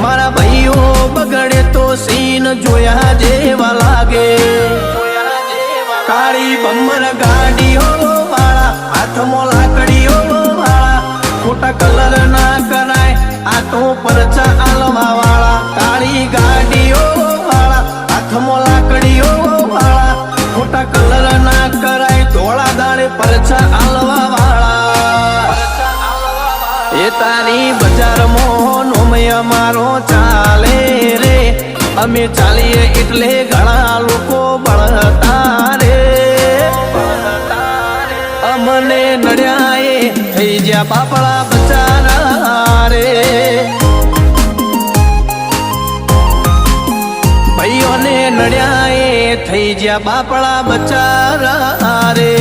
મારા ભાઈઓ બગડે તો સીન જોયા જેવા લાગે કાળી બમ્મર ગાડીઓ વાળા હાથમાં લાકડીઓ વાળા ખોટા કલર ના કરાય આ તો પરચા આલવા વાળા કાળી ગાડીઓ વાળા હાથમાં લાકડીઓ વાળા ખોટા કલર ના કરાય ધોળા દાડે પરચા આલવા વાળા એ તારી બજારમાં નોમય મારો ચાલે રે અમે ચાલીએ એટલે ઘણા લોકો બળતા રે અમને નડ્યા એ થઈ જ્યાં બાપડા બચારા રે ભાઈઓને નડ્યા એ થઈ જ્યાં બાપડા બચારા રે